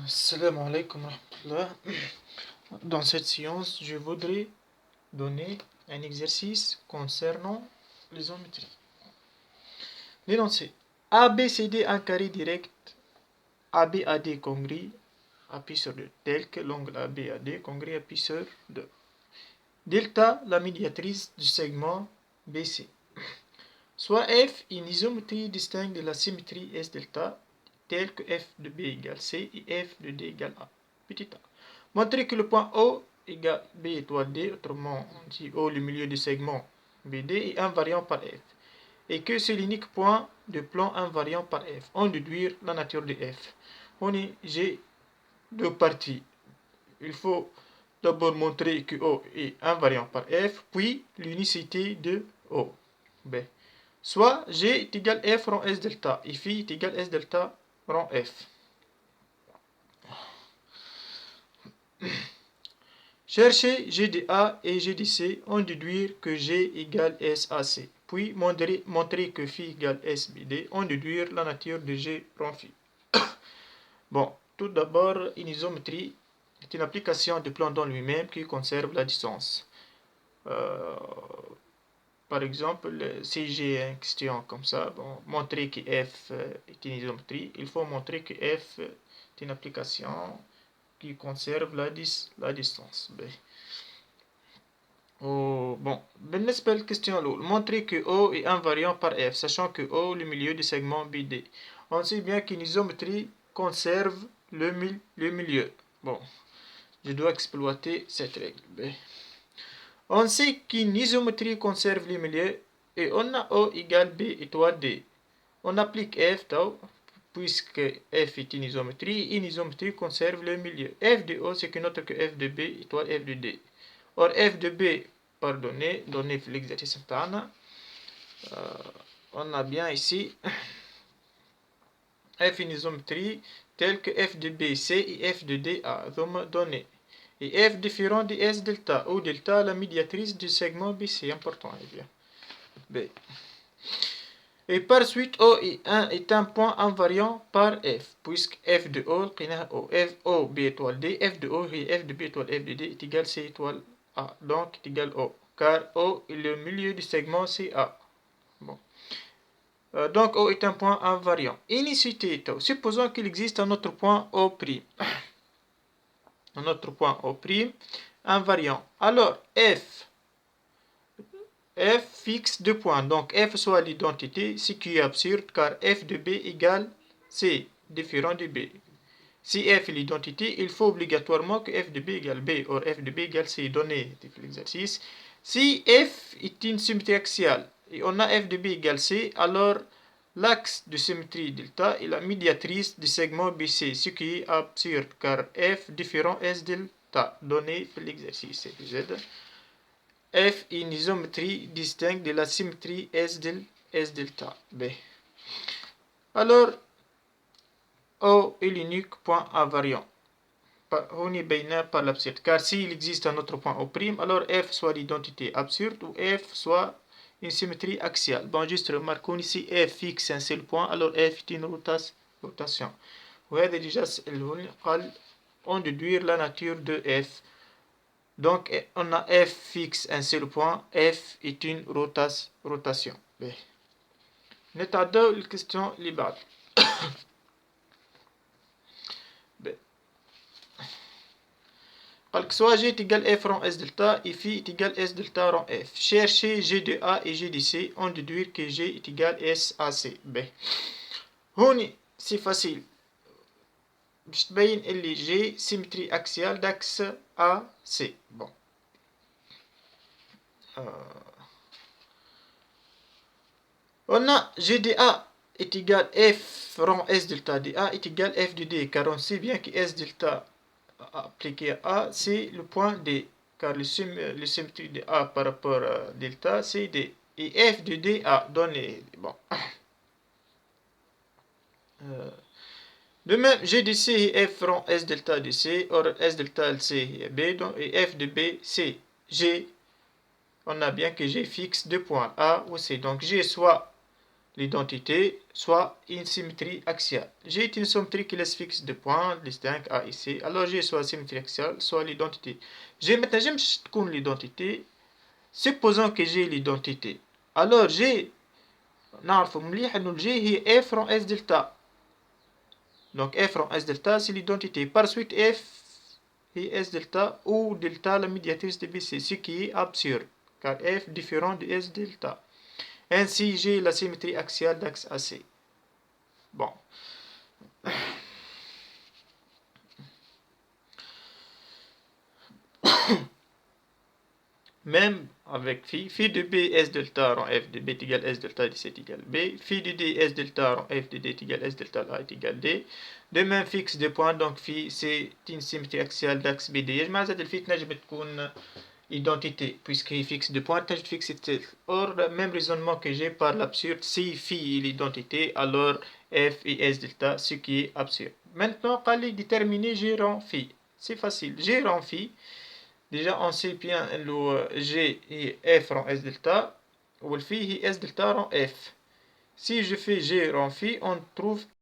Salam alaikum wa rahmatullah. Dans cette séance, je voudrais donner un exercice concernant l'isométrie. L'énoncé ABCD un carré direct, ABAD congrue, appuie sur 2, tel que l'angle ABAD congrue appuie sur 2. Delta, la médiatrice du segment BC. Soit F, une isométrie distincte de la symétrie S delta, telle que f de b égale c et f de d égale a. Petit a. Montrer que le point O égale b étoile d, autrement on dit O le milieu du segment BD, est invariant par f. Et que c'est l'unique point de plan invariant par f. On déduire la nature de f. J'ai deux parties. Il faut d'abord montrer que O est invariant par f, puis l'unicité de O. B. Soit G est égal F rond S delta et phi est égal S delta rond F. Chercher G de A et G de C, on déduire que G égale SAC. Puis montrer que phi égale SBD, on déduire la nature de G rond phi. Bon, tout d'abord, une isométrie est une application du plan dans lui-même qui conserve la distance. Par exemple, si j'ai une question comme ça, bon, montrer que f est une isométrie, il faut montrer que f est une application qui conserve la distance. Bon, belle question. Montrer que O est invariant par f, sachant que O est le milieu du segment BD. On sait bien qu'une isométrie conserve le milieu. Bon, je dois exploiter cette règle. On sait qu'une isométrie conserve les milieux et on a O égale B étoile D. On applique F tau, puisque F est une isométrie conserve le milieu. F de O c'est qu'une autre que F de B étoile F de D. Or F de B, donné l'exercice interne, on a bien ici F une isométrie telle que F de B C et F de D A, donné. Et F différent de S delta, où delta la médiatrice du segment BC, important, bien. B. Et par suite, O est un point invariant par F, puisque F de O, F O B étoile D, F de O et F de B étoile F de D est égal C étoile A, donc est égal O, car O est le milieu du segment CA. Bon. Donc O est un point invariant. Unicité tau. Supposons qu'il existe un autre point O'. Un autre point O', invariant. Alors F fixe deux points. Donc F soit l'identité, ce qui est absurde car F de B égale C, différent de B. Si F est l'identité, il faut obligatoirement que F de B égale B. Or F de B égale C, donné l'exercice. Si F est une symétrie axiale et on a F de B égale C, alors l'axe de symétrie delta est la médiatrice du segment BC, ce qui est absurde car F différent S delta, donné l'exercice Z. F est une isométrie distincte de la symétrie S delta B. Alors, O est l'unique point invariant. On est baigné par l'absurde. Car s'il existe un autre point O', alors F soit l'identité absurde ou F soit une symétrie axiale. Bon, juste remarquons ici F fixe un seul point, alors F est une rotation. وهذا déjà on déduire la nature de F. Donc, on a F fixe un seul point, F est une rotation. نتعداو الكستيون اللي بعد. قالك soit G est égal F rond S delta et phi est égal S delta rond F. Chercher G de A et G de C, on déduire que G est égal S à C. هوني c'est facile. باش تبين اللي G symétrie axiale d'axe AC. Bon. On a G de A est égal F rond S delta de A est égal F de D, car on sait bien que S delta appliqué à A, c'est le point D, car le symétrie de A par rapport à delta, c'est D. Et F de D A donné. Bon. De même, G de C et F rond S delta de C, or S delta de C est B, donc, et F de B, C. G, on a bien que G fixe deux points, A ou C. Donc G soit l'identité, soit une symétrie axiale. J'ai une symétrie qui laisse fixe de points distincts A et C. Alors j'ai soit symétrie axiale, soit l'identité. J'ai maintenant j'aime تكون l'identité. Supposons que j'ai l'identité. Alors j'ai نعرف مليح انه الجي هي F rond S delta. Donc F rond S delta c'est l'identité. Par suite F est S delta ou delta la médiatrice de BC, ce qui est absurde, car F différent de S delta. Ainsi j'ai la symétrie axiale d'axe AC. Bon. Même avec phi de B S delta rond F de B est égal S delta de C est égal B, phi de D S delta rond F de D est égal S delta A est égal D. De même fixe de points, donc phi c'est une symétrie axiale d'axe BD. يجمع زاد الفي تنجم تكون identité puisqu'il fixe de points, تنجم fixe التالت. Or le même raisonnement que j'ai par l'absurde, si phi est l'identité, alors F est S delta, ce qui est absurde. Maintenant, قال لي déterminer G rond phi. C'est facile. G rond phi. Déjà on sait bien le G est F rond S delta ou le phi est S delta rond F. Si je fais G rond phi, on trouve